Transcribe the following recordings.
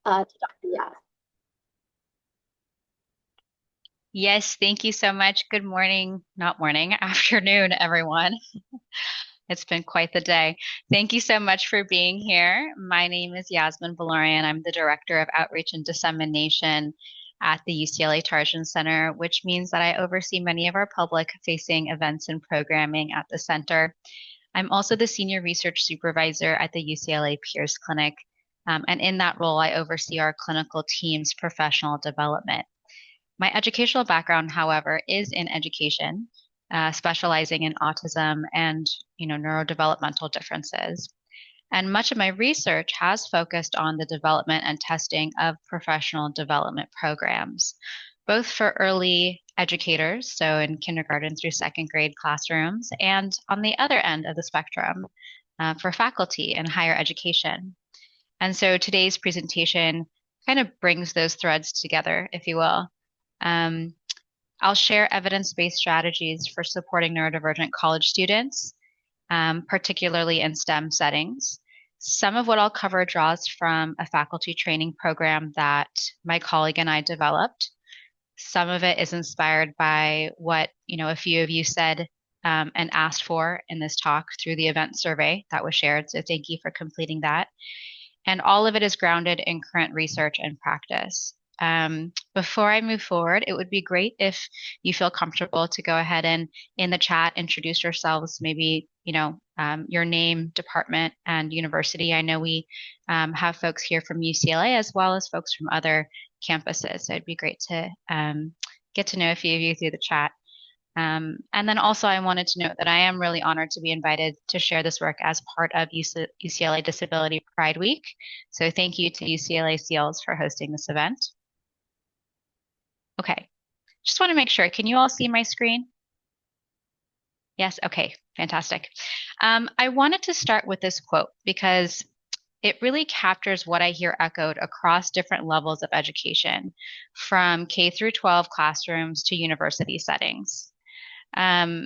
to Dr. Yas. Yes, thank you so much. Good morning, not morning, afternoon, everyone. It's been quite the day. Thank you so much for being here. My name is Yasamin Bolourian. I'm the Director of Outreach and Dissemination at the UCLA Tarjan Center, which means that I oversee many of our public-facing events and programming at the center. I'm also the Senior Research Supervisor at the UCLA Peers Clinic. And in that role, I oversee our clinical team's professional development. My educational background, however, is in education, specializing in autism and, neurodevelopmental differences. And much of my research has focused on the development and testing of professional development programs, both for early educators, so in kindergarten through second grade classrooms, and on the other end of the spectrum, for faculty in higher education. And so today's presentation kind of brings those threads together, if you will. Um, I'll share evidence-based strategies for supporting neurodivergent college students, particularly in STEM settings. Some of what I'll cover draws from a faculty training program that my colleague and I developed. Some of it is inspired by what, a few of you said and asked for in this talk through the event survey that was shared. So thank you for completing that. And all of it is grounded in current research and practice. Before I move forward, it would be great if you feel comfortable to go ahead and in the chat introduce yourselves, maybe, your name, department, and university. I know we have folks here from UCLA as well as folks from other campuses. So it'd be great to get to know a few of you through the chat. And then also, I wanted to note that I am really honored to be invited to share this work as part of UCLA Disability Pride Week. So thank you to UCLA CEILS for hosting this event. Okay, just want to make sure. Can you all see my screen? Yes, okay, fantastic. I wanted to start with this quote because it really captures what I hear echoed across different levels of education, from K through 12 classrooms to university settings. Um,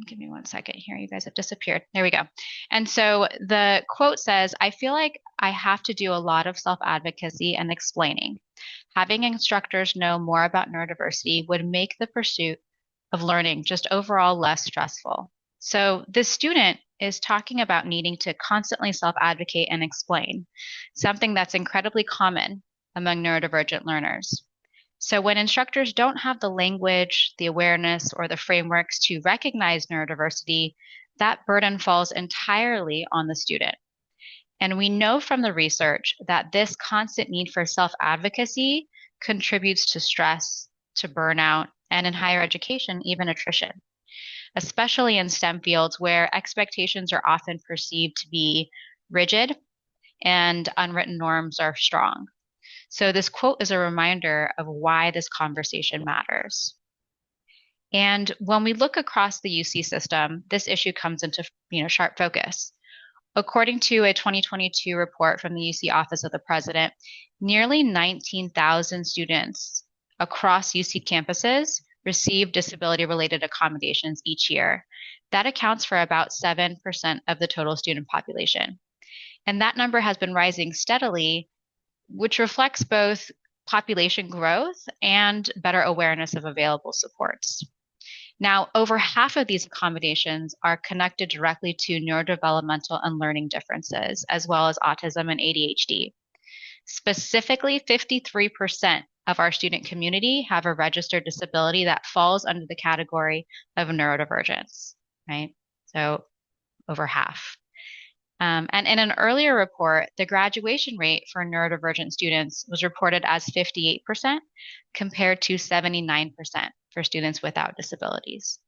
Give me one second here. You guys have disappeared. There we go. And so the quote says, I feel like I have to do a lot of self-advocacy and explaining. Having instructors know more about neurodiversity would make the pursuit of learning just overall less stressful. So this student is talking about needing to constantly self-advocate and explain, something that's incredibly common among neurodivergent learners. So when instructors don't have the language, the awareness, or the frameworks to recognize neurodiversity, that burden falls entirely on the student. And we know from the research that this constant need for self-advocacy contributes to stress, to burnout, and in higher education, even attrition, especially in STEM fields where expectations are often perceived to be rigid and unwritten norms are strong. So this quote is a reminder of why this conversation matters. And when we look across the UC system, this issue comes into, sharp focus. According to a 2022 report from the UC Office of the President, nearly 19,000 students across UC campuses receive disability-related accommodations each year. That accounts for about 7% of the total student population. And that number has been rising steadily, which reflects both population growth and better awareness of available supports. Now, over half of these accommodations are connected directly to neurodevelopmental and learning differences, as well as autism and ADHD. Specifically, 53% of our student community have a registered disability that falls under the category of neurodivergence, right? So over half. And in an earlier report, the graduation rate for neurodivergent students was reported as 58% compared to 79% for students without disabilities.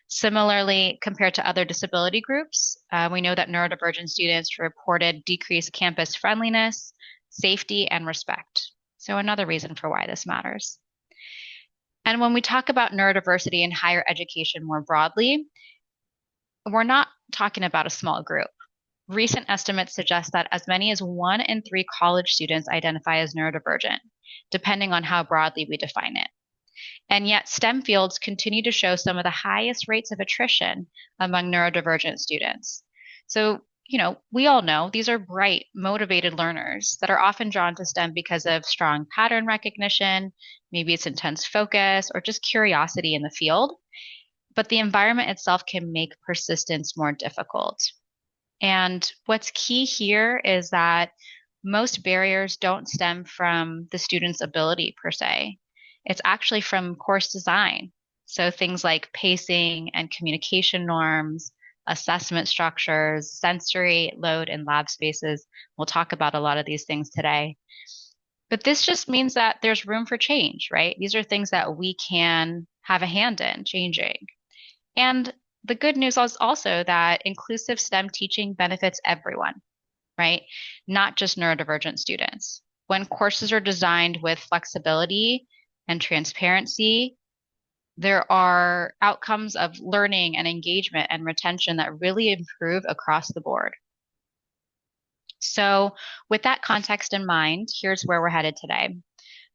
Similarly, compared to other disability groups, we know that neurodivergent students reported decreased campus friendliness, safety, and respect. So another reason for why this matters. And when we talk about neurodiversity in higher education more broadly, we're not talking about a small group. Recent estimates suggest that as many as 1 in 3 college students identify as neurodivergent, depending on how broadly we define it. And yet, STEM fields continue to show some of the highest rates of attrition among neurodivergent students. So, we all know these are bright, motivated learners that are often drawn to STEM because of strong pattern recognition, maybe it's intense focus, or just curiosity in the field. But the environment itself can make persistence more difficult. And what's key here is that most barriers don't stem from the student's ability per se. It's actually from course design. So things like pacing and communication norms, assessment structures, sensory load and lab spaces. We'll talk about a lot of these things today. But this just means that there's room for change, right? These are things that we can have a hand in changing. And the good news is also that inclusive STEM teaching benefits everyone, right? Not just neurodivergent students. When courses are designed with flexibility and transparency, there are outcomes of learning and engagement and retention that really improve across the board. So, with that context in mind, here's where we're headed today.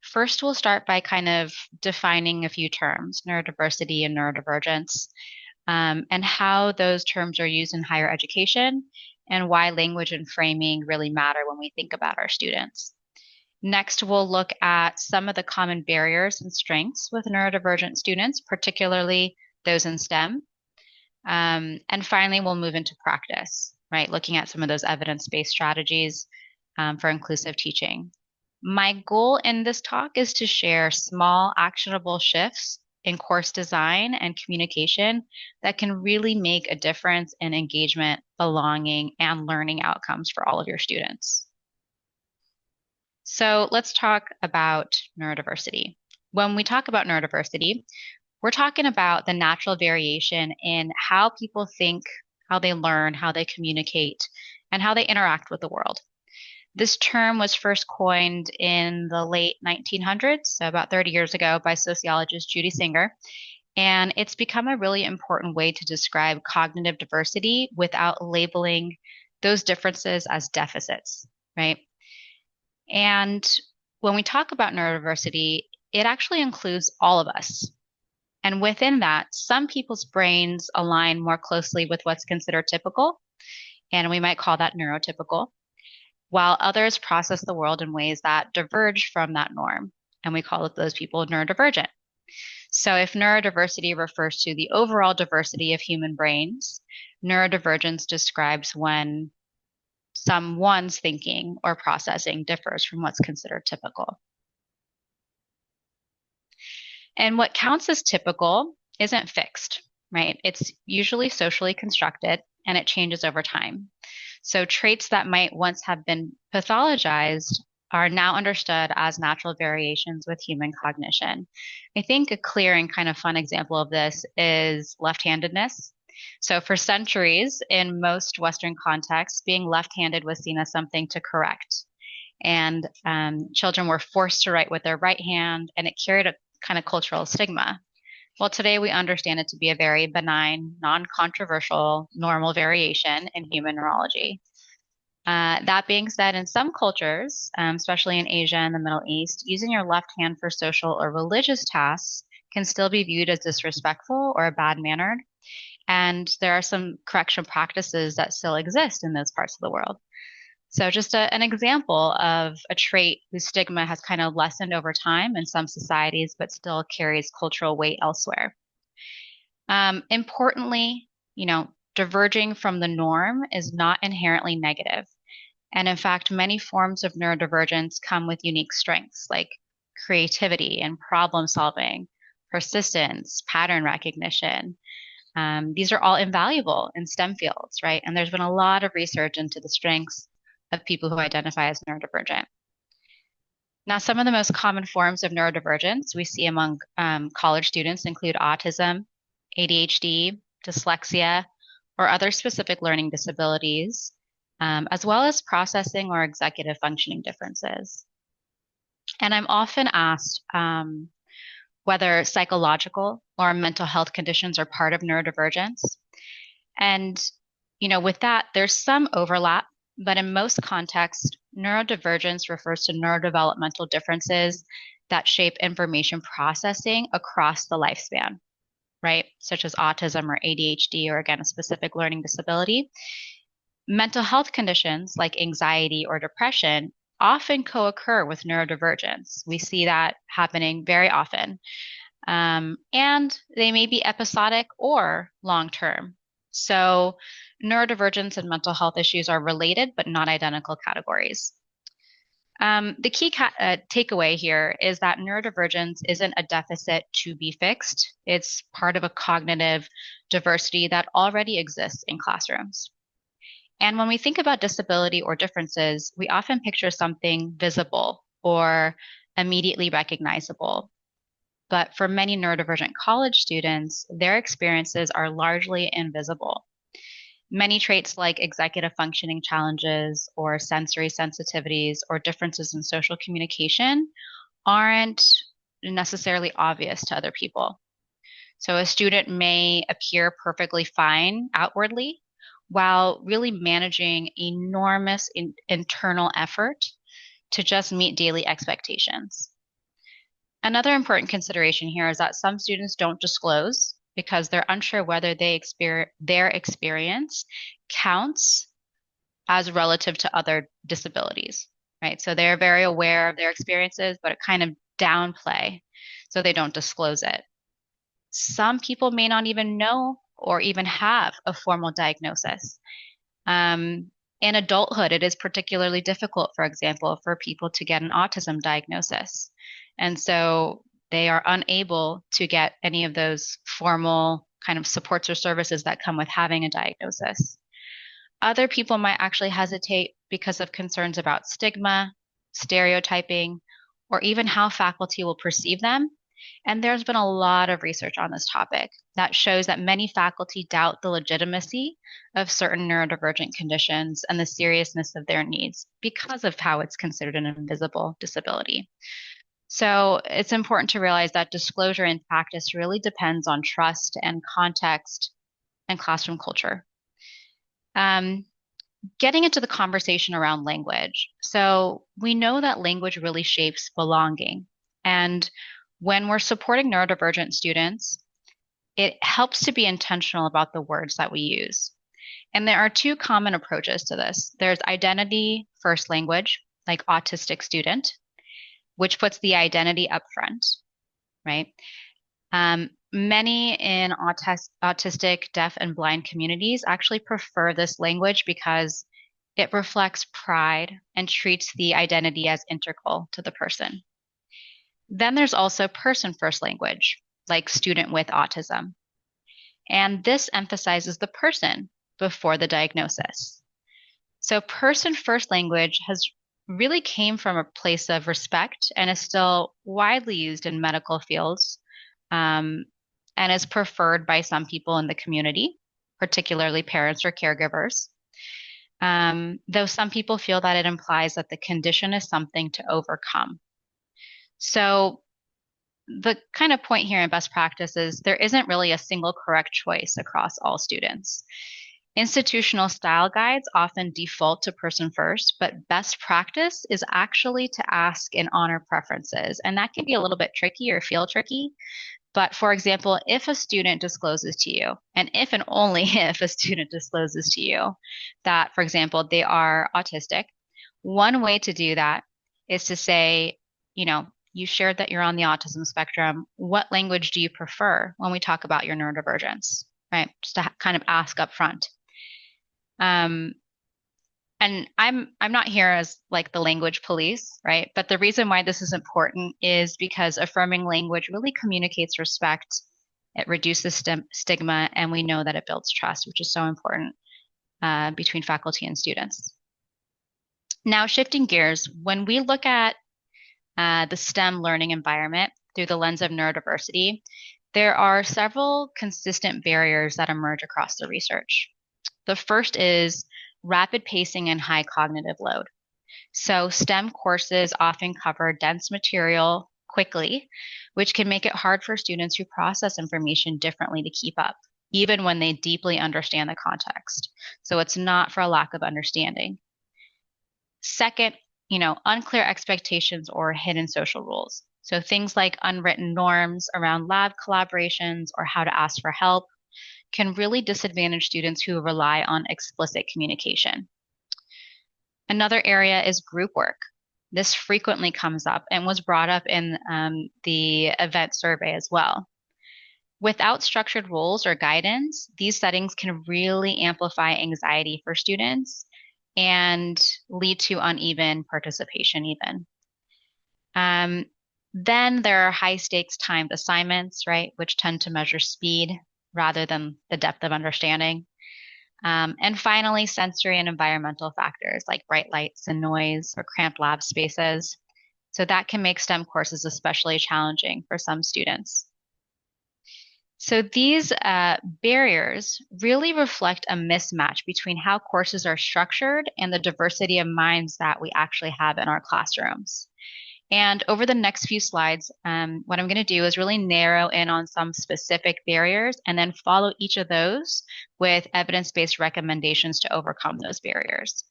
First, we'll start by kind of defining a few terms, neurodiversity and neurodivergence, and how those terms are used in higher education and why language and framing really matter when we think about our students. Next, we'll look at some of the common barriers and strengths with neurodivergent students, particularly those in STEM. And finally, we'll move into practice, right? Looking at some of those evidence-based strategies for inclusive teaching. My goal in this talk is to share small, actionable shifts in course design and communication that can really make a difference in engagement, belonging, and learning outcomes for all of your students. So let's talk about neurodiversity. When we talk about neurodiversity, we're talking about the natural variation in how people think, how they learn, how they communicate, and how they interact with the world. This term was first coined in the late 1900s, so about 30 years ago, by sociologist Judy Singer. And it's become a really important way to describe cognitive diversity without labeling those differences as deficits, right? And when we talk about neurodiversity, it actually includes all of us. And within that, some people's brains align more closely with what's considered typical, and we might call that neurotypical, while others process the world in ways that diverge from that norm, and we call those people neurodivergent. So if neurodiversity refers to the overall diversity of human brains, neurodivergence describes when someone's thinking or processing differs from what's considered typical. And what counts as typical isn't fixed, right? It's usually socially constructed and it changes over time. So traits that might once have been pathologized are now understood as natural variations with human cognition. I think a clear and kind of fun example of this is left-handedness. So for centuries, in most Western contexts, being left-handed was seen as something to correct. And children were forced to write with their right hand, and it carried a kind of cultural stigma. Well, today we understand it to be a very benign, non-controversial, normal variation in human neurology. That being said, in some cultures, especially in Asia and the Middle East, using your left hand for social or religious tasks can still be viewed as disrespectful or bad-mannered. And there are some correction practices that still exist in those parts of the world. So just an example of a trait whose stigma has kind of lessened over time in some societies, but still carries cultural weight elsewhere. Importantly, diverging from the norm is not inherently negative. And in fact, many forms of neurodivergence come with unique strengths like creativity and problem solving, persistence, pattern recognition. These are all invaluable in STEM fields, right? And there's been a lot of research into the strengths of people who identify as neurodivergent. Now, some of the most common forms of neurodivergence we see among college students include autism, ADHD, dyslexia, or other specific learning disabilities, as well as processing or executive functioning differences. And I'm often asked whether psychological or mental health conditions are part of neurodivergence. And, with that, there's some overlap, but in most contexts, neurodivergence refers to neurodevelopmental differences that shape information processing across the lifespan, right? Such as autism or ADHD, or again, a specific learning disability. Mental health conditions like anxiety or depression often co-occur with neurodivergence. We see that happening very often. And they may be episodic or long-term. So neurodivergence and mental health issues are related but not identical categories. The key takeaway here is that neurodivergence isn't a deficit to be fixed. It's part of a cognitive diversity that already exists in classrooms. And when we think about disability or differences, we often picture something visible or immediately recognizable. But for many neurodivergent college students, their experiences are largely invisible. Many traits like executive functioning challenges or sensory sensitivities or differences in social communication aren't necessarily obvious to other people. So a student may appear perfectly fine outwardly while really managing enormous internal effort to just meet daily expectations. Another important consideration here is that some students don't disclose because they're unsure whether their experience counts as relative to other disabilities, right? So they're very aware of their experiences, but it kind of downplay, so they don't disclose it. Some people may not even know or even have a formal diagnosis. In adulthood, it is particularly difficult, for example, for people to get an autism diagnosis. And so they are unable to get any of those formal kind of supports or services that come with having a diagnosis. Other people might actually hesitate because of concerns about stigma, stereotyping, or even how faculty will perceive them. And there's been a lot of research on this topic that shows that many faculty doubt the legitimacy of certain neurodivergent conditions and the seriousness of their needs because of how it's considered an invisible disability. So it's important to realize that disclosure in practice really depends on trust and context and classroom culture. Getting into the conversation around language. So we know that language really shapes belonging. And when we're supporting neurodivergent students, it helps to be intentional about the words that we use. And there are two common approaches to this. There's identity first language, like autistic student, which puts the identity up front, right? Many in autistic, deaf, and blind communities actually prefer this language because it reflects pride and treats the identity as integral to the person. Then there's also person first language, like student with autism. And this emphasizes the person before the diagnosis. So person first language has really came from a place of respect and is still widely used in medical fields, and is preferred by some people in the community, particularly parents or caregivers. Though some people feel that it implies that the condition is something to overcome. So the kind of point here in best practice is there isn't really a single correct choice across all students. Institutional style guides often default to person first, but best practice is actually to ask and honor preferences. And that can be a little bit tricky or feel tricky. But for example, if a student discloses to you, and if and only if a student discloses to you that, for example, they are autistic, one way to do that is to say, you shared that you're on the autism spectrum. What language do you prefer when we talk about your neurodivergence, right? Just to kind of ask up front. And I'm not here as like the language police, right? But the reason why this is important is because affirming language really communicates respect. It reduces stigma, and we know that it builds trust, which is so important between faculty and students. Now, shifting gears, when we look at the STEM learning environment through the lens of neurodiversity, there are several consistent barriers that emerge across the research. The first is rapid pacing and high cognitive load. So STEM courses often cover dense material quickly, which can make it hard for students who process information differently to keep up, even when they deeply understand the context. So it's not for a lack of understanding. Second, unclear expectations or hidden social rules. So things like unwritten norms around lab collaborations or how to ask for help. can really disadvantage students who rely on explicit communication. Another area is group work. This frequently comes up and was brought up in the event survey as well. Without structured rules or guidance, these settings can really amplify anxiety for students and lead to uneven participation even. Then there are high stakes timed assignments, right, which tend to measure speed rather than the depth of understanding. And finally, sensory and environmental factors like bright lights and noise or cramped lab spaces. So that can make STEM courses especially challenging for some students. So these barriers really reflect a mismatch between how courses are structured and the diversity of minds that we actually have in our classrooms. And over the next few slides, what I'm going to do is really narrow in on some specific barriers and then follow each of those with evidence-based recommendations to overcome those barriers.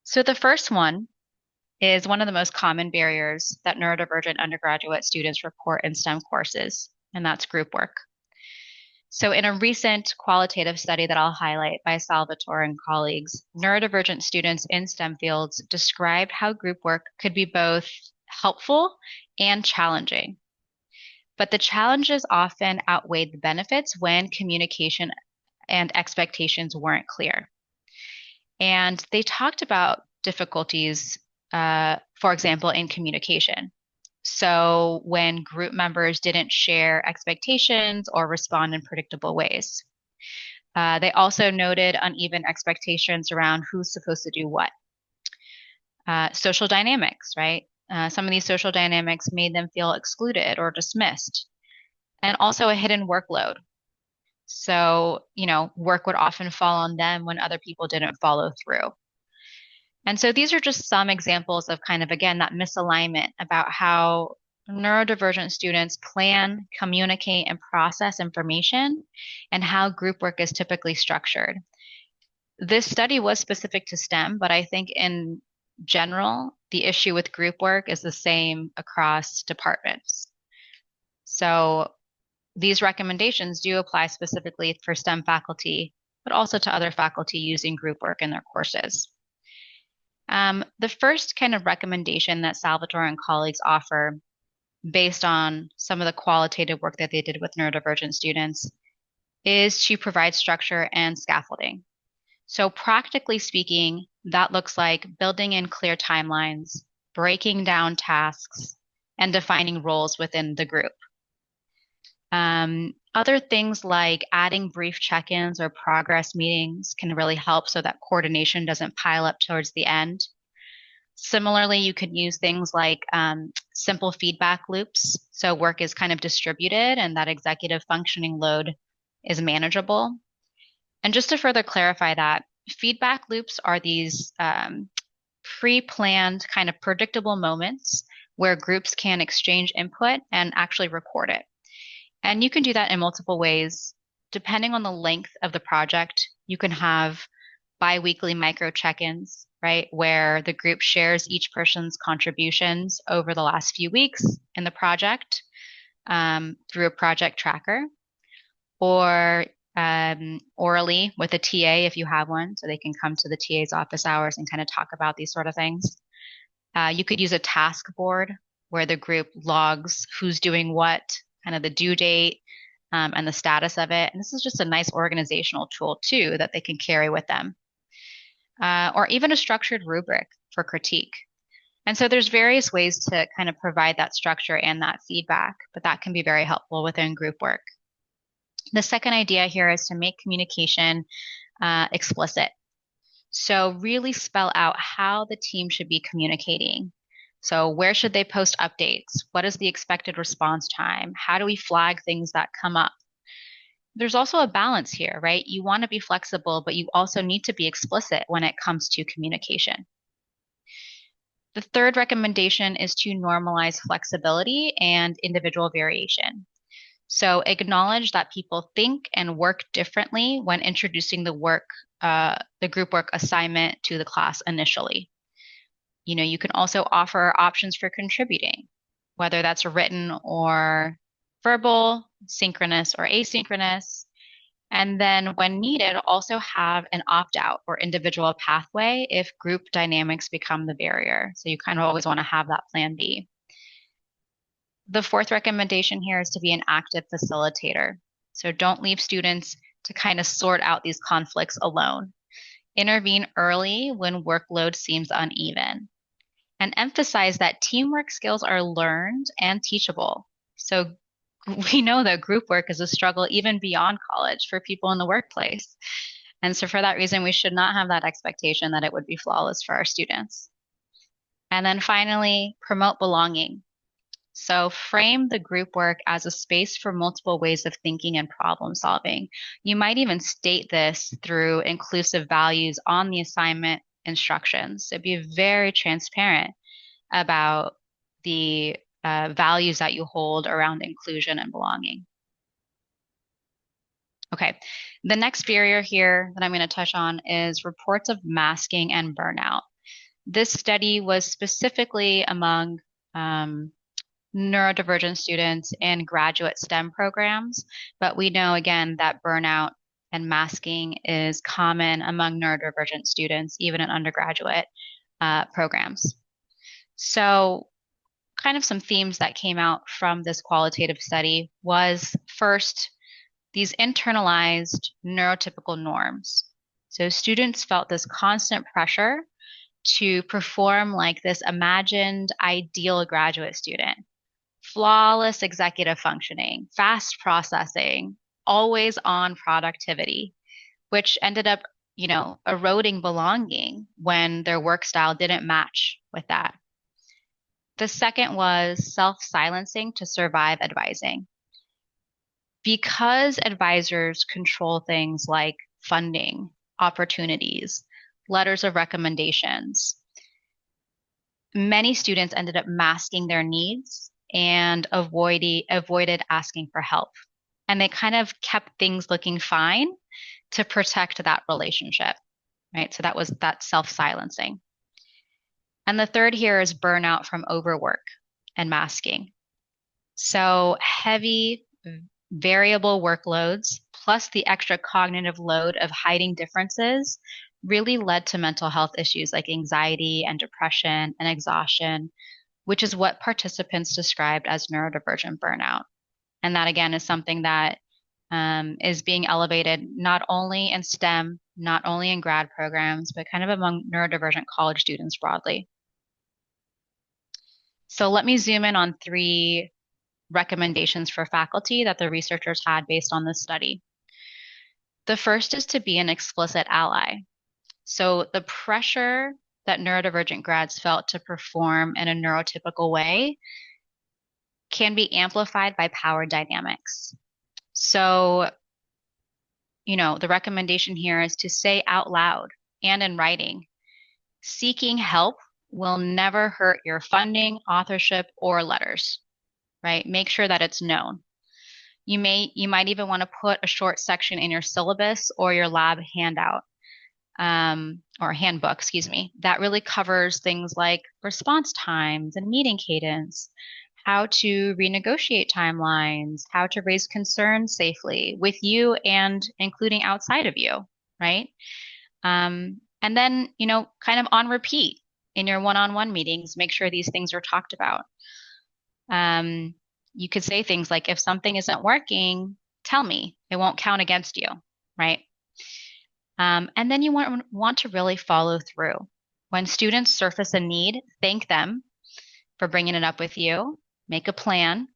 So the first one is one of the most common barriers that neurodivergent undergraduate students report in STEM courses, and that's group work. So in a recent qualitative study that I'll highlight by Salvatore and colleagues, neurodivergent students in STEM fields described how group work could be both helpful and challenging. But the challenges often outweighed the benefits when communication and expectations weren't clear. And they talked about difficulties, for example, in communication. So when group members didn't share expectations or respond in predictable ways. They also noted uneven expectations around who's supposed to do what. Social dynamics, right? Some of these social dynamics made them feel excluded or dismissed. And also a hidden workload. So, work would often fall on them when other people didn't follow through. And so these are just some examples of kind of, again, that misalignment about how neurodivergent students plan, communicate, and process information and how group work is typically structured. This study was specific to STEM, but I think in general, the issue with group work is the same across departments. So these recommendations do apply specifically for STEM faculty, but also to other faculty using group work in their courses. The first kind of recommendation that Salvatore and colleagues offer based on some of the qualitative work that they did with neurodivergent students is to provide structure and scaffolding. So practically speaking, that looks like building in clear timelines, breaking down tasks, and defining roles within the group. Other things like adding brief check-ins or progress meetings can really help so that coordination doesn't pile up towards the end. Similarly, you could use things like simple feedback loops. So work is kind of distributed and that executive functioning load is manageable. And just to further clarify that, feedback loops are these pre-planned kind of predictable moments where groups can exchange input and actually record it. And you can do that in multiple ways. Depending on the length of the project, you can have bi-weekly micro check-ins, right, where the group shares each person's contributions over the last few weeks in the project through a project tracker, or orally with a TA if you have one, so they can come to the TA's office hours and kind of talk about these sort of things. You could use a task board where the group logs who's doing what, kind of the due date, and the status of it. And this is just a nice organizational tool too that they can carry with them. Or even a structured rubric for critique. And so there's various ways to kind of provide that structure and that feedback, but that can be very helpful within group work. The second idea here is to make communication explicit. So really spell out how the team should be communicating. So where should they post updates? What is the expected response time? How do we flag things that come up? There's also a balance here, right? You want to be flexible, but you also need to be explicit when it comes to communication. The third recommendation is to normalize flexibility and individual variation. So acknowledge that people think and work differently when introducing the group work assignment to the class initially. You can also offer options for contributing, whether that's written or verbal, synchronous or asynchronous. And then when needed, also have an opt-out or individual pathway if group dynamics become the barrier. So you kind of always want to have that plan B. The fourth recommendation here is to be an active facilitator. So don't leave students to kind of sort out these conflicts alone. Intervene early when workload seems uneven, and emphasize that teamwork skills are learned and teachable. So we know that group work is a struggle even beyond college for people in the workplace. And so for that reason, we should not have that expectation that it would be flawless for our students. And then finally, promote belonging. So frame the group work as a space for multiple ways of thinking and problem solving. You might even state this through inclusive values on the assignment instructions. So be very transparent about the values that you hold around inclusion and belonging. Okay, the next barrier here that I'm going to touch on is reports of masking and burnout. This study was specifically among neurodivergent students in graduate STEM programs, but we know again that burnout and masking is common among neurodivergent students, even in undergraduate programs. So kind of some themes that came out from this qualitative study was first, these internalized neurotypical norms. So students felt this constant pressure to perform like this imagined ideal graduate student. Flawless executive functioning, fast processing, always on productivity, which ended up, eroding belonging when their work style didn't match with that. The second was self-silencing to survive advising. Because advisors control things like funding, opportunities, letters of recommendations, many students ended up masking their needs and avoided asking for help. And they kind of kept things looking fine to protect that relationship, right? So that was that self-silencing. And the third here is burnout from overwork and masking. So heavy variable workloads plus the extra cognitive load of hiding differences really led to mental health issues like anxiety and depression and exhaustion, which is what participants described as neurodivergent burnout. And that, again, is something that is being elevated not only in STEM, not only in grad programs, but kind of among neurodivergent college students broadly. So let me zoom in on 3 recommendations for faculty that the researchers had based on this study. The first is to be an explicit ally. So the pressure that neurodivergent grads felt to perform in a neurotypical way can be amplified by power dynamics. So, the recommendation here is to say out loud and in writing, seeking help will never hurt your funding, authorship, or letters, right? Make sure that it's known. You might even want to put a short section in your syllabus or your lab handout, or handbook, that really covers things like response times and meeting cadence, how to renegotiate timelines, how to raise concerns safely with you and including outside of you, right? And then, kind of on repeat in your one-on-one meetings, make sure these things are talked about. You could say things like, if something isn't working, tell me. It won't count against you, right? And then you want to really follow through. When students surface a need, thank them for bringing it up with you, make a plan,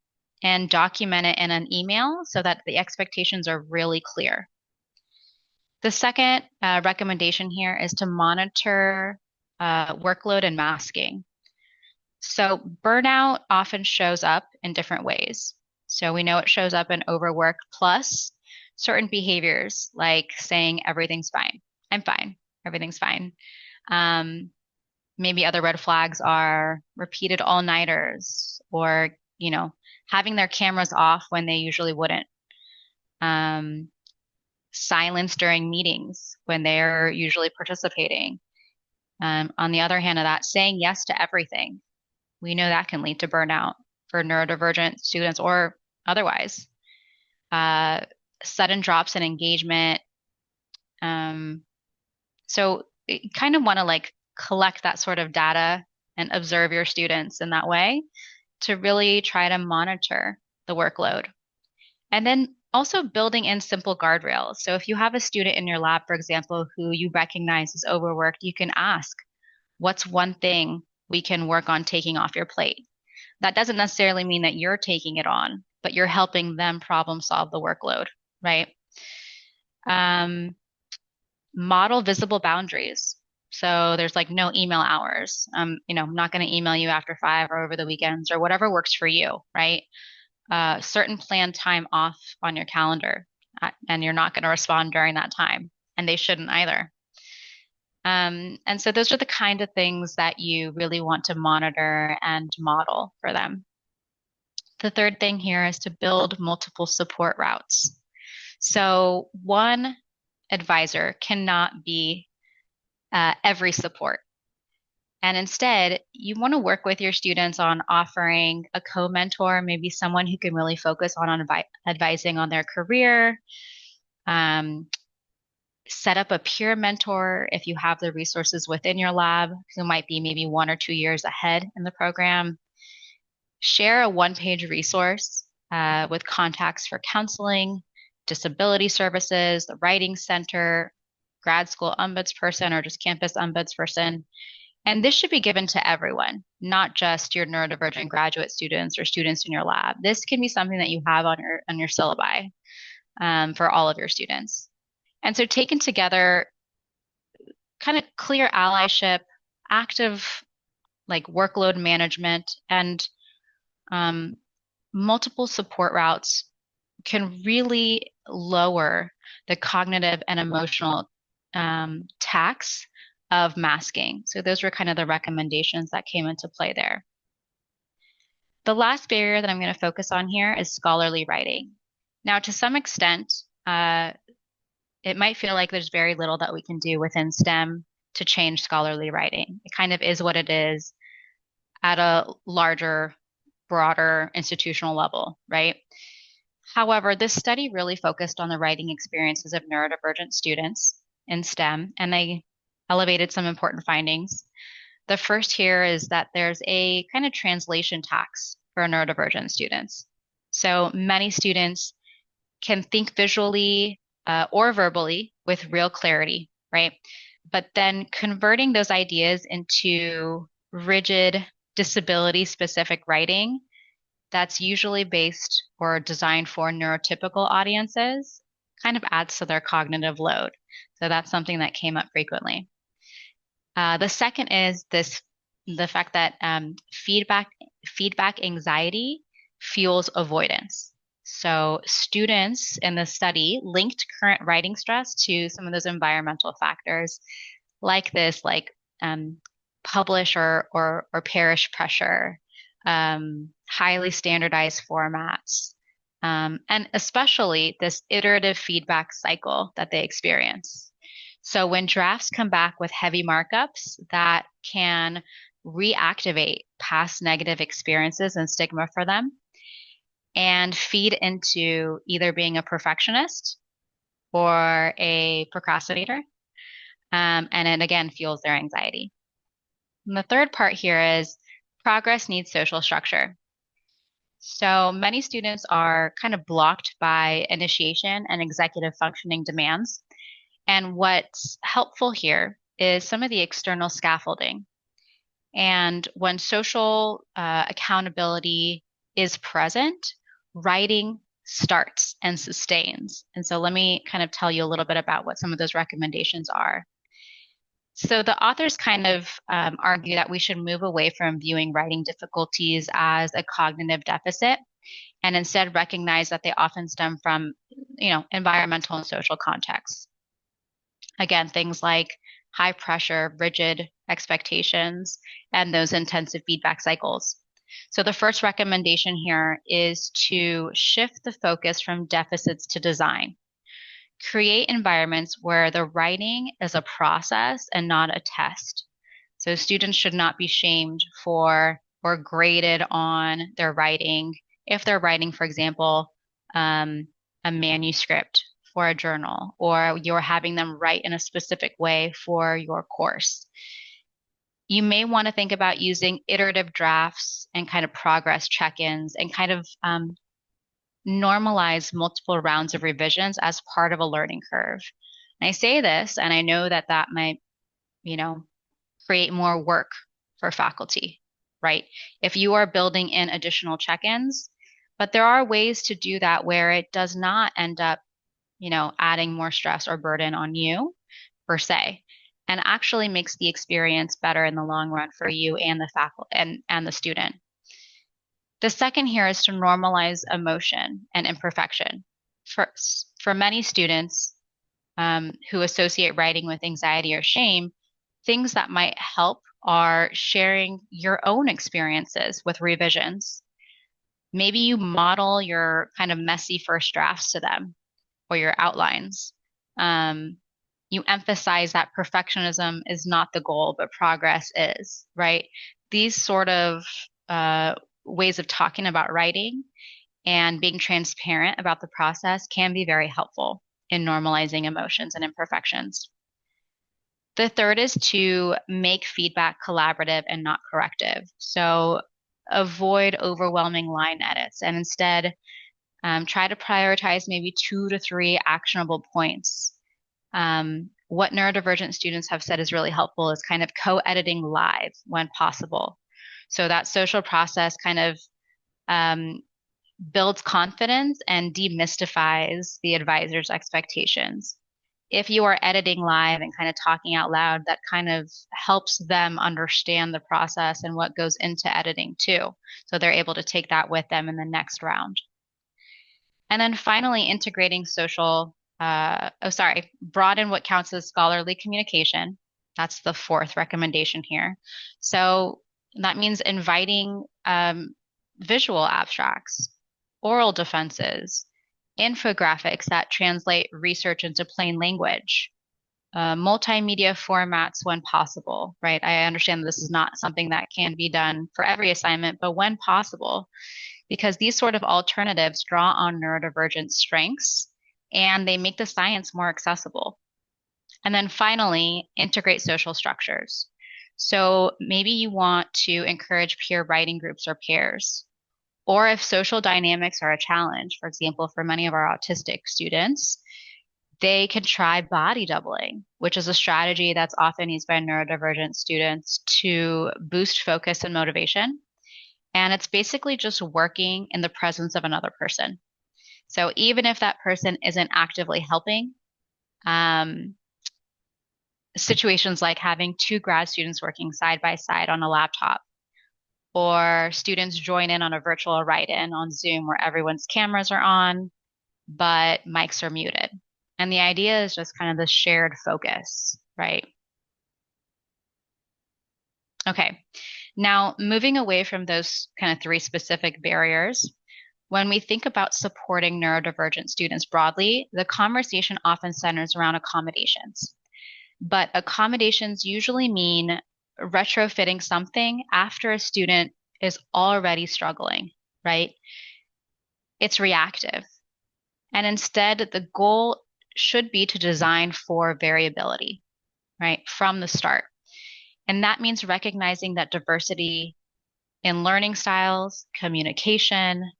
and document it in an email so that the expectations are really clear. The second recommendation here is to monitor workload and masking. So burnout often shows up in different ways. So we know it shows up in overwork plus certain behaviors like saying everything's fine. I'm fine. Everything's fine. Maybe other red flags are repeated all-nighters or, having their cameras off when they usually wouldn't. Silence during meetings when they're usually participating. On the other hand of that, saying yes to everything. We know that can lead to burnout for neurodivergent students or otherwise. sudden drops in engagement. So you kind of want to like collect that sort of data and observe your students in that way to really try to monitor the workload. And then also building in simple guardrails. So if you have a student in your lab, for example, who you recognize is overworked, you can ask, what's one thing we can work on taking off your plate? That doesn't necessarily mean that you're taking it on, but you're helping them problem solve the workload, right? Model visible boundaries. So there's like no email hours. I'm not going to email you after 5 or over the weekends or whatever works for you, right? Certain planned time off on your calendar, and you're not going to respond during that time, and they shouldn't either. And so those are the kind of things that you really want to monitor and model for them. The third thing here is to build multiple support routes. So one advisor cannot be every support. And instead, you want to work with your students on offering a co-mentor, maybe someone who can really focus on advising on their career. Set up a peer mentor if you have the resources within your lab who might be maybe 1 or 2 years ahead in the program. Share a one-page resource with contacts for counseling, disability services, the writing center, grad school ombudsperson, or just campus ombudsperson. And this should be given to everyone, not just your neurodivergent graduate students or students in your lab. This can be something that you have on your syllabi for all of your students. And so taken together, kind of clear allyship, active like workload management, and multiple support routes can really lower the cognitive and emotional tax of masking. So those were kind of the recommendations that came into play there. The last barrier that I'm going to focus on here is scholarly writing. Now, to some extent, it might feel like there's very little that we can do within STEM to change scholarly writing. It kind of is what it is at a larger, broader institutional level, right? However, this study really focused on the writing experiences of neurodivergent students in STEM, and they elevated some important findings. The first here is that there's a kind of translation tax for neurodivergent students. So many students can think visually or verbally with real clarity, right? But then converting those ideas into rigid disability-specific writing that's usually based or designed for neurotypical audiences kind of adds to their cognitive load. So that's something that came up frequently. The second is the fact that feedback anxiety fuels avoidance. So students in the study linked current writing stress to some of those environmental factors like publish or perish pressure, highly standardized formats, and especially this iterative feedback cycle that they experience. So when drafts come back with heavy markups that can reactivate past negative experiences and stigma for them and feed into either being a perfectionist or a procrastinator, and it again fuels their anxiety. And the third part here is progress needs social structure. So many students are kind of blocked by initiation and executive functioning demands. And what's helpful here is some of the external scaffolding. And when social accountability is present, writing starts and sustains. And so let me kind of tell you a little bit about what some of those recommendations are. So the authors kind of argue that we should move away from viewing writing difficulties as a cognitive deficit and instead recognize that they often stem from, environmental and social contexts. Again, things like high pressure, rigid expectations, and those intensive feedback cycles. So the first recommendation here is to shift the focus from deficits to design. Create environments where the writing is a process and not a test. So students should not be shamed for or graded on their writing if they're writing, for example, a manuscript for a journal, or you're having them write in a specific way for your course. You may want to think about using iterative drafts and kind of progress check-ins and kind of normalize multiple rounds of revisions as part of a learning curve. And I say this, and I know that that might, create more work for faculty, right? If you are building in additional check-ins, but there are ways to do that where it does not end up, adding more stress or burden on you per se, and actually makes the experience better in the long run for you and the faculty and the student. The second here is to normalize emotion and imperfection. For many students who associate writing with anxiety or shame, things that might help are sharing your own experiences with revisions. Maybe you model your kind of messy first drafts to them or your outlines. You emphasize that perfectionism is not the goal, but progress is, right? These sort of ways of talking about writing and being transparent about the process can be very helpful in normalizing emotions and imperfections. The third is to make feedback collaborative and not corrective. So avoid overwhelming line edits and instead try to prioritize maybe 2 to 3 actionable points. What neurodivergent students have said is really helpful is kind of co-editing live when possible. So that social process kind of builds confidence and demystifies the advisor's expectations. If you are editing live and kind of talking out loud, that kind of helps them understand the process and what goes into editing too. So they're able to take that with them in the next round. And then finally, integrating broaden what counts as scholarly communication. That's the fourth recommendation here. So that means inviting visual abstracts, oral defenses, infographics that translate research into plain language, multimedia formats when possible, right? I understand this is not something that can be done for every assignment, but when possible, because these sort of alternatives draw on neurodivergent strengths and they make the science more accessible. And then finally, integrate social structures. So maybe you want to encourage peer writing groups or pairs. Or if social dynamics are a challenge, for example, for many of our autistic students, they can try body doubling, which is a strategy that's often used by neurodivergent students to boost focus and motivation. And it's basically just working in the presence of another person. So even if that person isn't actively helping, situations like having 2 grad students working side by side on a laptop, or students join in on a virtual write-in on Zoom where everyone's cameras are on, but mics are muted. And the idea is just kind of the shared focus, right? Okay, now moving away from those kind of 3 specific barriers, when we think about supporting neurodivergent students broadly, the conversation often centers around accommodations. But accommodations usually mean retrofitting something after a student is already struggling, right? It's reactive. And instead, the goal should be to design for variability, right, from the start. And that means recognizing that diversity in learning styles, communication,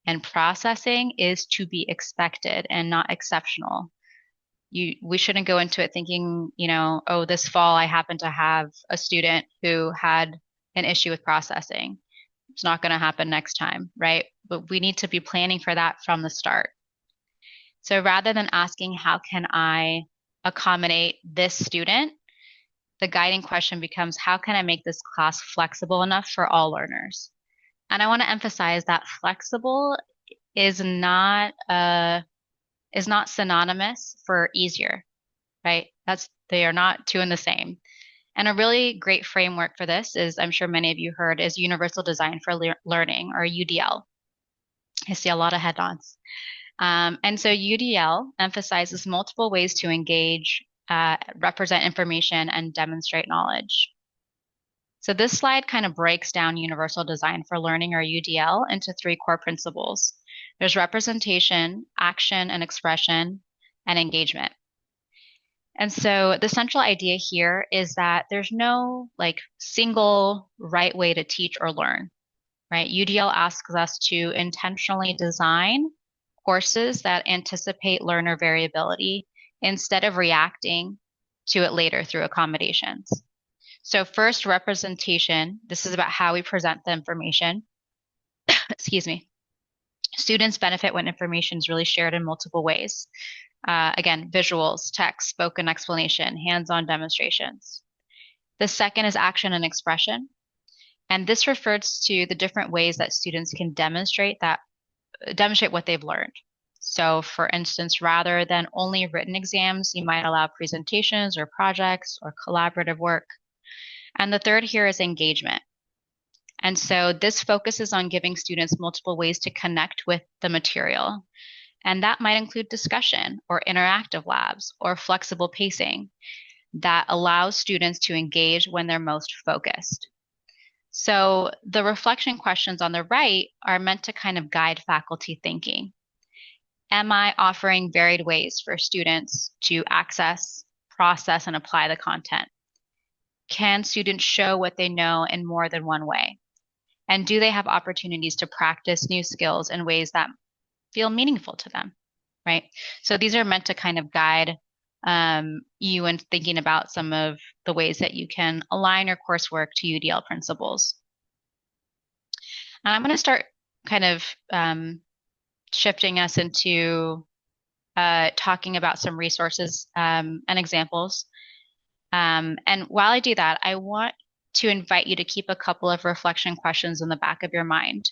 and processing is to be expected and not exceptional. We shouldn't go into it thinking, oh, this fall I happen to have a student who had an issue with processing. It's not going to happen next time, right? But we need to be planning for that from the start. So rather than asking, how can I accommodate this student? The guiding question becomes, how can I make this class flexible enough for all learners? And I want to emphasize that flexible is not synonymous for easier, right? They are not two in the same. And a really great framework for this is, I'm sure many of you heard, is Universal Design for Learning, or UDL. I see a lot of head nods. And so UDL emphasizes multiple ways to engage, represent information, and demonstrate knowledge. So this slide kind of breaks down universal design for learning, or UDL, into three core principles. There's representation, action and expression, and engagement. And so the central idea here is that there's no like single right way to teach or learn, right? UDL asks us to intentionally design courses that anticipate learner variability instead of reacting to it later through accommodations. So first, representation. This is about how we present the information. Excuse me. Students benefit when information is really shared in multiple ways. Again, visuals, text, spoken explanation, hands-on demonstrations. The second is action and expression. And this refers to the different ways that students can demonstrate what they've learned. So for instance, rather than only written exams, you might allow presentations or projects or collaborative work. And the third here is engagement. And so this focuses on giving students multiple ways to connect with the material. And that might include discussion or interactive labs or flexible pacing that allows students to engage when they're most focused. So the reflection questions on the right are meant to kind of guide faculty thinking. Am I offering varied ways for students to access, process, and apply the content? Can students show what they know in more than one way? And do they have opportunities to practice new skills in ways that feel meaningful to them, right? So these are meant to kind of guide you in thinking about some of the ways that you can align your coursework to UDL principles. And I'm going to start kind of shifting us into talking about some resources and examples. And while I do that, I want to invite you to keep a couple of reflection questions in the back of your mind.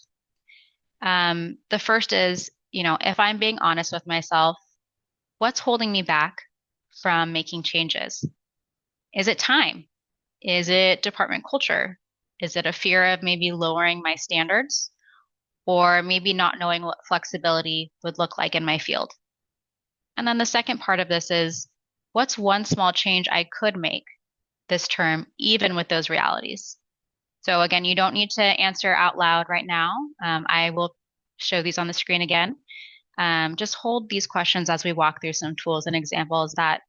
The first is, if I'm being honest with myself, what's holding me back from making changes? Is it time? Is it department culture? Is it a fear of maybe lowering my standards? Or maybe not knowing what flexibility would look like in my field? And then the second part of this is, what's one small change I could make this term, even with those realities? So again, you don't need to answer out loud right now. I will show these on the screen again. Just hold these questions as we walk through some tools and examples that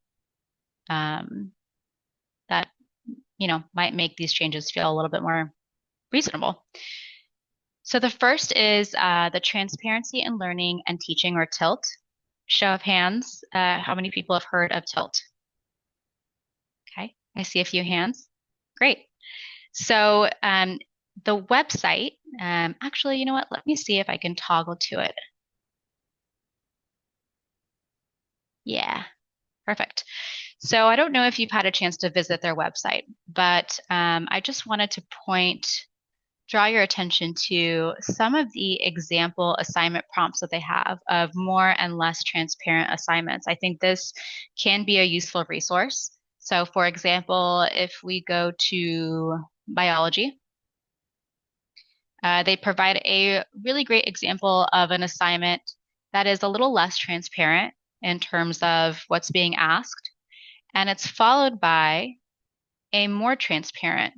might make these changes feel a little bit more reasonable. So the first is the transparency in learning and teaching, or TILT. Show of hands, how many people have heard of TILT? Okay, I see a few hands. Great. So the website, actually, you know what? Let me see if I can toggle to it. Yeah, perfect. So I don't know if you've had a chance to visit their website, but I just wanted to draw your attention to some of the example assignment prompts that they have of more and less transparent assignments. I think this can be a useful resource. So for example, if we go to biology, they provide a really great example of an assignment that is a little less transparent in terms of what's being asked. And it's followed by a more transparent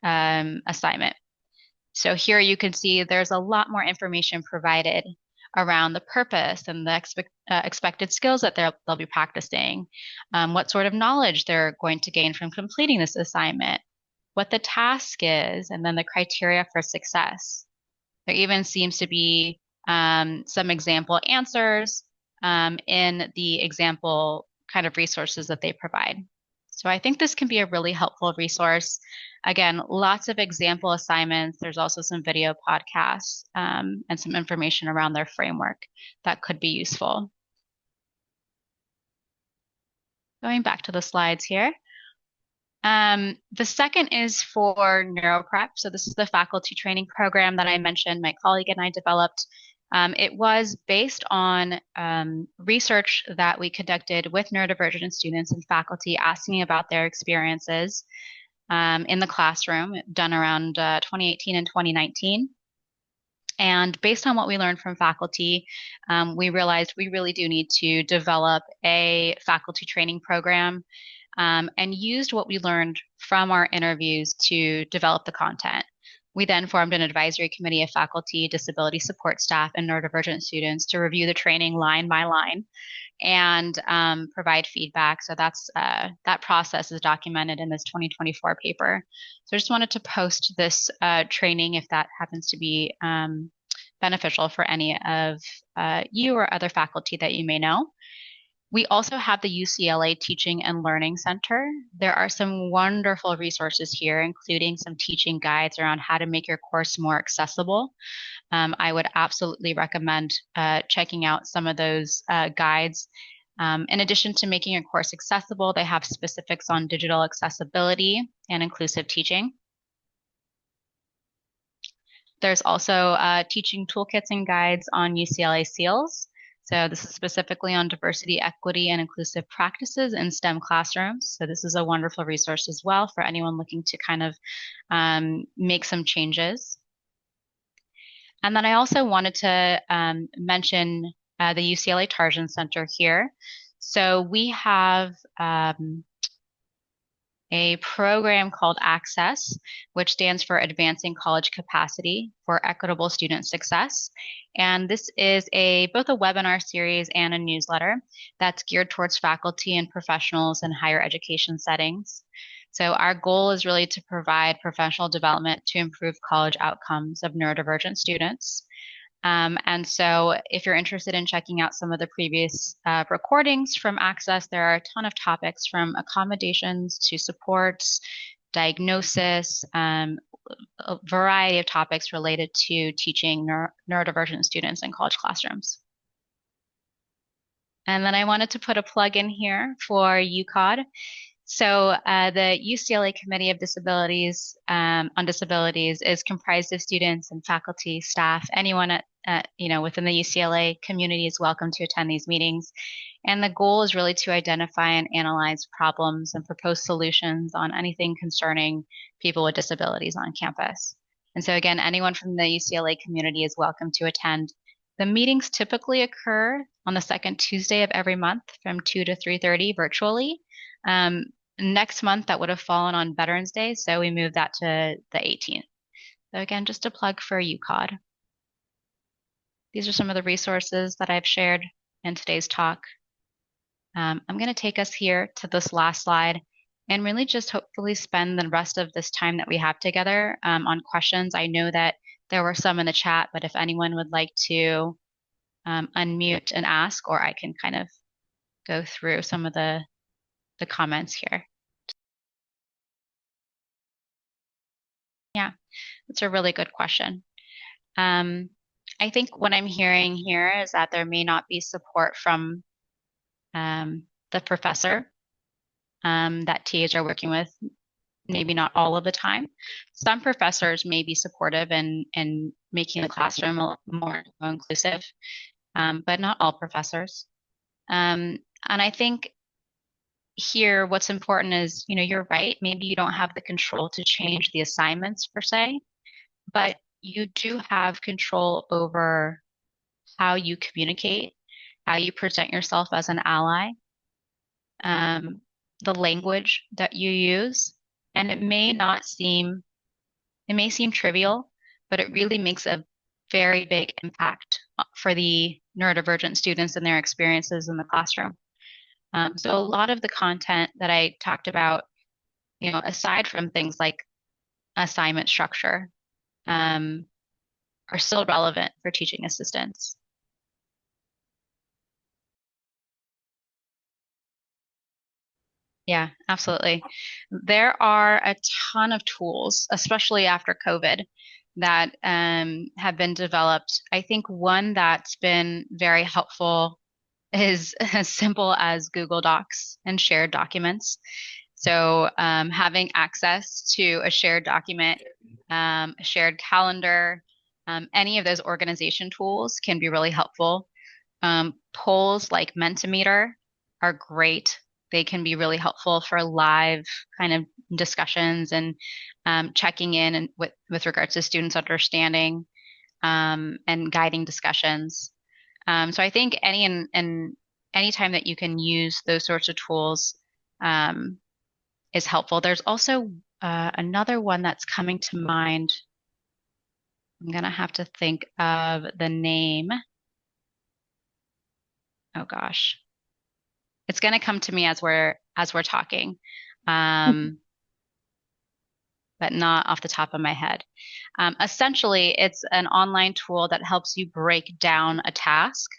assignment. So here you can see there's a lot more information provided around the purpose and the expected skills that they'll be practicing, what sort of knowledge they're going to gain from completing this assignment, what the task is, and then the criteria for success. There even seems to be some example answers in the example kind of resources that they provide. So I think this can be a really helpful resource. Again, lots of example assignments. There's also some video podcasts and some information around their framework that could be useful. Going back to the slides here. The second is for NeuroPrep. So this is the faculty training program that I mentioned my colleague and I developed. It was based on research that we conducted with neurodivergent students and faculty, asking about their experiences in the classroom, done around 2018 and 2019. And based on what we learned from faculty, we realized we really do need to develop a faculty training program and used what we learned from our interviews to develop the content. We then formed an advisory committee of faculty, disability support staff, and neurodivergent students to review the training line by line and provide feedback. So that process is documented in this 2024 paper. So I just wanted to post this training if that happens to be beneficial for any of you or other faculty that you may know. We also have the UCLA Teaching and Learning Center. There are some wonderful resources here, including some teaching guides around how to make your course more accessible. I would absolutely recommend checking out some of those guides. In addition to making your course accessible, they have specifics on digital accessibility and inclusive teaching. There's also teaching toolkits and guides on UCLA CEILS. So this is specifically on diversity, equity, and inclusive practices in STEM classrooms. So this is a wonderful resource as well for anyone looking to kind of make some changes. And then I also wanted to mention the UCLA Tarjan Center here. So we have a program called Access, which stands for Advancing College Capacity for Equitable Student Success. And this is both a webinar series and a newsletter that's geared towards faculty and professionals in higher education settings. So our goal is really to provide professional development to improve college outcomes of neurodivergent students. And so if you're interested in checking out some of the previous recordings from Access, there are a ton of topics from accommodations to supports, diagnosis, a variety of topics related to teaching neurodivergent students in college classrooms. And then I wanted to put a plug in here for UCOD. So the UCLA Committee of Disabilities on Disabilities is comprised of students and faculty, staff, anyone within the UCLA community is welcome to attend these meetings. And the goal is really to identify and analyze problems and propose solutions on anything concerning people with disabilities on campus. And so again, anyone from the UCLA community is welcome to attend. The meetings typically occur on the second Tuesday of every month from 2 to 3:30 virtually. Next month, that would have fallen on Veterans Day, so we moved that to the 18th. So again, just a plug for UCOD. These are some of the resources that I've shared in today's talk. I'm going to take us here to this last slide and really just hopefully spend the rest of this time that we have together on questions. I know that there were some in the chat, but if anyone would like to unmute and ask, or I can kind of go through some of the comments here. Yeah, that's a really good question. I think what I'm hearing here is that there may not be support from the professor that TAs are working with, maybe not all of the time. Some professors may be supportive in making the classroom more inclusive, but not all professors. And I think here, what's important is, you're right. Maybe you don't have the control to change the assignments per se, but you do have control over how you communicate, how you present yourself as an ally, the language that you use. And it may seem trivial, but it really makes a very big impact for the neurodivergent students and their experiences in the classroom. So a lot of the content that I talked about, aside from things like assignment structure, are still relevant for teaching assistants. Yeah, absolutely. There are a ton of tools, especially after COVID, that have been developed. I think one that's been very helpful is as simple as Google Docs and shared documents. So having access to a shared document, a shared calendar, any of those organization tools can be really helpful. Polls like Mentimeter are great. They can be really helpful for live kind of discussions and checking in and with regards to students' understanding and guiding discussions. So I think any time that you can use those sorts of tools is helpful. There's also another one that's coming to mind. I'm gonna have to think of the name. Oh gosh, it's gonna come to me as we're talking, um, but not off the top of my head. Essentially, it's an online tool that helps you break down a task.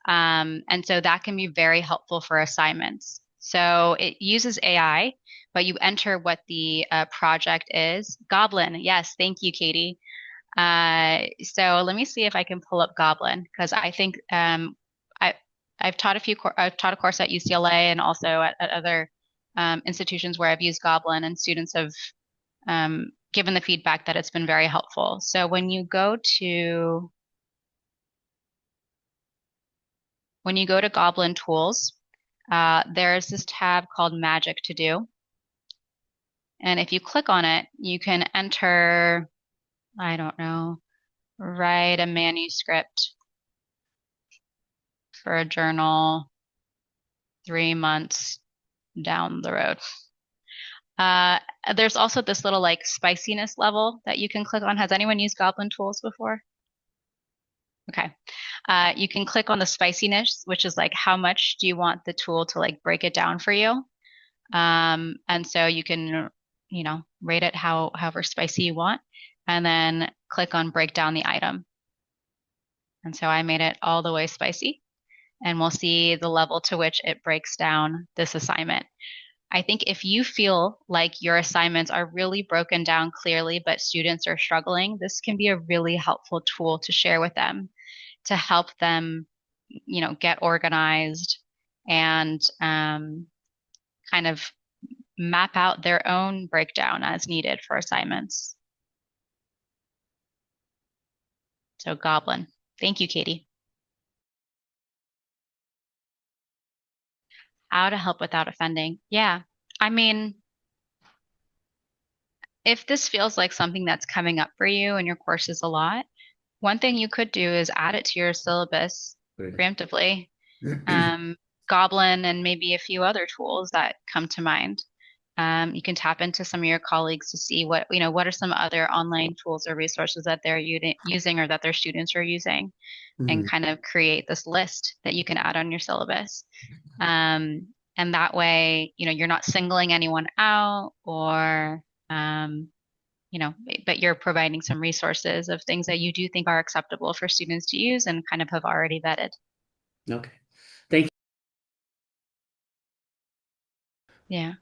And so that can be very helpful for assignments. So it uses AI, but you enter what the project is. Goblin. Yes, thank you, Katie. So let me see if I can pull up Goblin because I think I I've taught I've taught a course at UCLA and also at other institutions where I've used Goblin, and students have given the feedback that it's been very helpful. So when you go to Goblin Tools, there's this tab called Magic to Do. And if you click on it, you can enter, I don't know, write a manuscript for a journal 3 months down the road. Uh, there's also this little like spiciness level that you can click on. Has anyone used Goblin Tools before? Okay. You can click on the spiciness, which is like how much do you want the tool to like break it down for you? And so you can, rate it however spicy you want, and then click on break down the item. And so I made it all the way spicy, and we'll see the level to which it breaks down this assignment. I think if you feel like your assignments are really broken down clearly, but students are struggling, this can be a really helpful tool to share with them to help them, get organized and kind of map out their own breakdown as needed for assignments. So Goblin. Thank you, Katie. How to help without offending. Yeah. I mean, if this feels like something that's coming up for you in your courses a lot, one thing you could do is add it to your syllabus preemptively. Goblin and maybe a few other tools that come to mind. You can tap into some of your colleagues to see what are some other online tools or resources that they're using or that their students are using, and kind of create this list that you can add on your syllabus. And that way, you're not singling anyone out or, but you're providing some resources of things that you do think are acceptable for students to use and kind of have already vetted. Okay. Thank you. Yeah.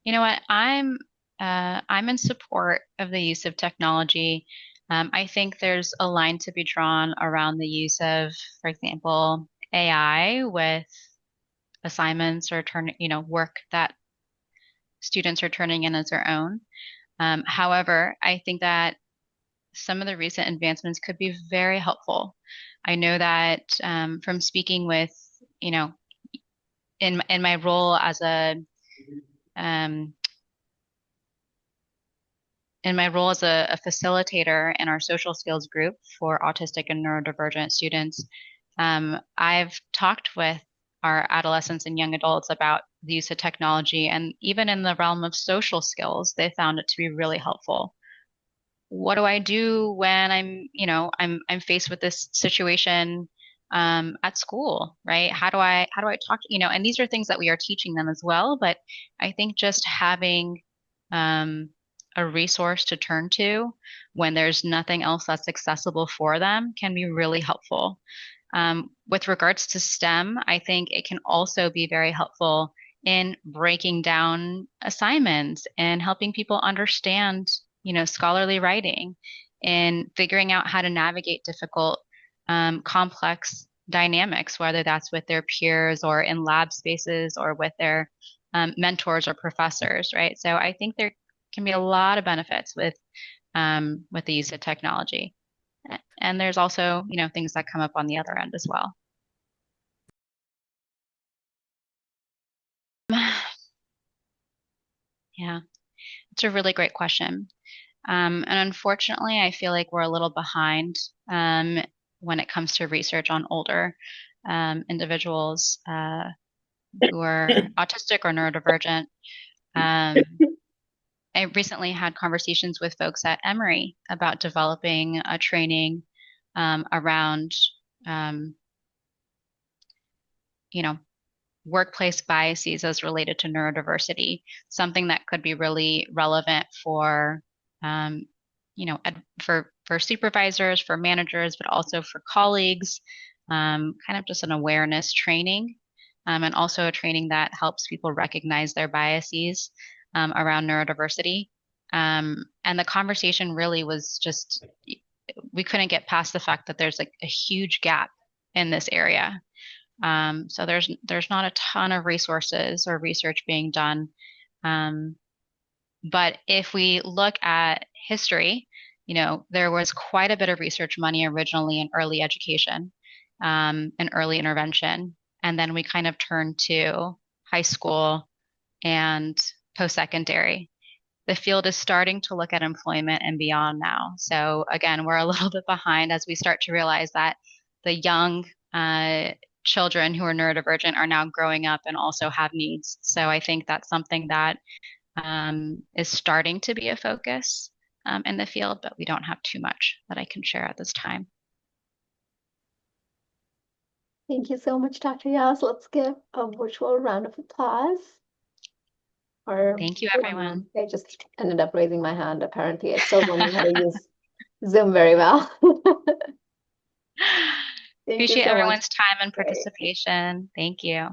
You know what? I'm in support of the use of technology. I think there's a line to be drawn around the use of, for example, AI with assignments or work that students are turning in as their own. However, I think that some of the recent advancements could be very helpful. I know that from speaking with, in my role as um, a facilitator in our social skills group for autistic and neurodivergent students, I've talked with our adolescents and young adults about the use of technology, and even in the realm of social skills, they found it to be really helpful. What do I do when I'm faced with this situation at school, right? How do I talk, and these are things that we are teaching them as well, but I think just having um, a resource to turn to when there's nothing else that's accessible for them can be really helpful. With regards to STEM, I think it can also be very helpful in breaking down assignments and helping people understand, scholarly writing and figuring out how to navigate difficult, complex dynamics, whether that's with their peers or in lab spaces or with their mentors or professors, right? So I think there can be a lot of benefits with the use of technology. And there's also, things that come up on the other end as well. Yeah, it's a really great question. And unfortunately, I feel like we're a little behind when it comes to research on older individuals who are autistic or neurodivergent. I recently had conversations with folks at Emory about developing a training around, um, you know, workplace biases as related to neurodiversity, something that could be really relevant for, um, for supervisors, for managers, but also for colleagues, kind of just an awareness training, and also a training that helps people recognize their biases around neurodiversity. And the conversation really was just, we couldn't get past the fact that there's like a huge gap in this area. So there's not a ton of resources or research being done. Um, but if we look at history, there was quite a bit of research money originally in early education, and early intervention. And then we kind of turned to high school and post-secondary. The field is starting to look at employment and beyond now. So again, we're a little bit behind as we start to realize that the young children who are neurodivergent are now growing up and also have needs. So I think that's something that is starting to be a focus in the field, but we don't have too much that I can share at this time. Thank you so much, Dr. Yas. Let's give a virtual round of applause. Thank you, everyone. I just ended up raising my hand. Apparently, I still don't know how to use Zoom very well. Appreciate everyone's time and participation. Thank you.